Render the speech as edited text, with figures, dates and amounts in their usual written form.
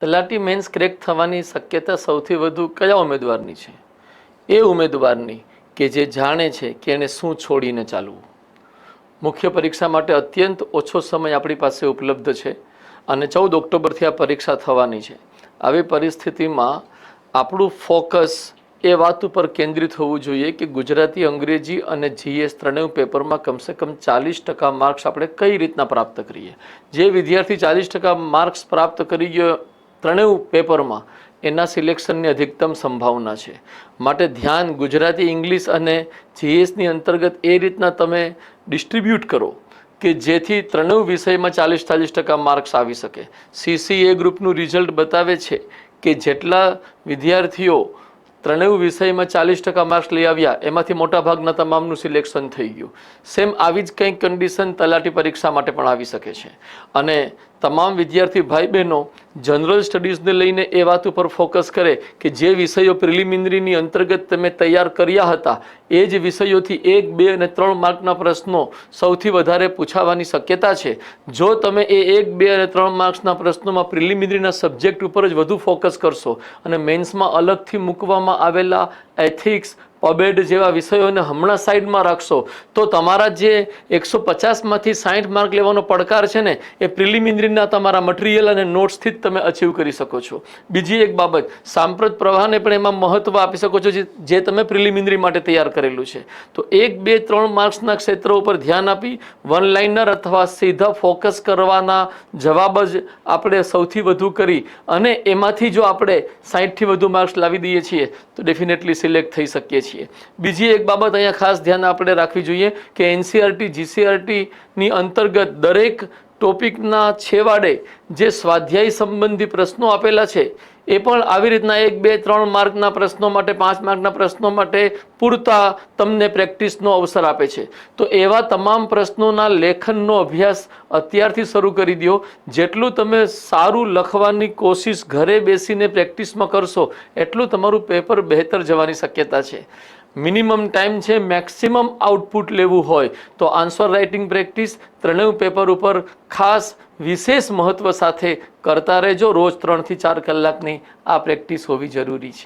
તલાટી men's crack થવાની શક્યતા સૌથી વધુ કયા ઉમેદવારની છે? એ ઉમેદવારની કે જે જાણે છે કે એને શું છોડીને ચાલવું. મુખ્ય પરીક્ષા માટે અત્યંત ઓછો સમય આપણી પાસે ઉપલબ્ધ છે અને 14 ઓક્ટોબરથી આ પરીક્ષા થવાની છે. આવી પરિસ્થિતિમાં આપણું ફોકસ એ વાત ઉપર કેન્દ્રિત હોવું જોઈએ કે ગુજરાતી, અંગ્રેજી અને જીએસ ત્રણેય પેપરમાં કમસે કમ 40% માર્ક્સ આપણે કઈ રીતના પ્રાપ્ત કરીએ. જે વિદ્યાર્થી 40% માર્ક્સ પ્રાપ્ત કરી ગયો ત્રણેય પેપરમાં, એના સિલેક્શનની અધિકતમ સંભાવના છે. માટે ધ્યાન ગુજરાતી, ઇંગ્લિશ અને જીએસની અંતર્ગત એ રીતના તમે ડિસ્ટ્રીબ્યુટ કરો કે જેથી ત્રણેય વિષયમાં 40% માર્ક્સ આવી શકે. CCA ગ્રુપનું રિઝલ્ટ બતાવે છે કે જેટલા વિદ્યાર્થીઓ ત્રણેય વિષયમાં 40% માર્ક્સ લઈ આવ્યા એમાંથી મોટાભાગના તમામનું સિલેક્શન થઈ ગયું. સેમ આવી જ કંઈક કન્ડિશન તલાટી પરીક્ષા માટે પણ આવી શકે છે. અને તમામ વિદ્યાર્થી ભાઈ બહેનો જનરલ સ્ટડીઝને લઈને એ વાત ઉપર ફોકસ કરે કે જે વિષયો પ્રિલિમિનરીની અંતર્ગત તમે તૈયાર કર્યા હતા એ જ વિષયોથી 1, 2 અને 3 માર્કના પ્રશ્નો સૌથી વધારે પૂછાવાની શક્યતા છે. જો તમે એ 1, 2 અને 3 માર્ક્સના પ્રશ્નોમાં પ્રિલિમિનરીના સબ્જેક્ટ ઉપર જ વધુ ફોકસ કરશો અને મેન્સમાં અલગથી મૂકવામાં આવેલા એથિક્સ, પબેડ જેવા વિષયોને હમણાં સાઈડમાં રાખશો તો તમારા જે 150માંથી 60 માર્ક લેવાનો પડકાર છે ને એ પ્રિલિમિનરીના તમારા મટીરિયલ અને નોટ્સથી જ તમે અચીવ કરી શકો છો. બીજી એક બાબત, સાંપ્રત પ્રવાહને પણ એમાં મહત્વ આપી શકો છો જે તમે પ્રિલિમિનરી માટે તૈયાર કરેલું છે. તો 1, 2, 3 માર્ક્સના ક્ષેત્રો ઉપર ધ્યાન આપી વન લાઇનર અથવા સીધા ફોકસ કરવાના જવાબ જ આપણે સૌથી વધુ કરી અને એમાંથી જો આપણે 60થી વધુ માર્ક્સ લાવી દઈએ છીએ તો ડેફિનેટલી સિલેક્ટ થઈ શકીએ છીએ. બીજી એક બાબત અહીંયા ખાસ ધ્યાન આપણે રાખવી જોઈએ કે NCERT, GCERTની અંતર્ગત દરેક ટોપિકના છેવાડે જે સ્વાધ્યાય સંબંધી પ્રશ્નો આપેલા છે એ પણ આવી રીતના 1, 2, 3 માર્કના પ્રશ્નો માટે, 5 માર્કના પ્રશ્નો માટે પૂરતા તમને પ્રેક્ટિસનો અવસર આપે છે. તો એવા તમામ પ્રશ્નોના લેખનનો અભ્યાસ અત્યારથી શરૂ કરી દો. જેટલું તમે સારું લખવાની કોશિશ ઘરે બેસીને પ્રેક્ટિસમાં કરશો એટલું તમારું પેપર બહેતર જવાની શક્યતા છે. મિનિમમ ટાઈમ છે, મેક્સિમમ આઉટપુટ લેવું હોય તો આન્સર રાઇટિંગ પ્રેક્ટિસ ત્રણેય પેપર ઉપર ખાસ વિશેષ મહત્વ સાથે કરતા રહેજો. રોજ 3 થી 4 કલાકની આ પ્રેક્ટિસ હોવી જરૂરી છે.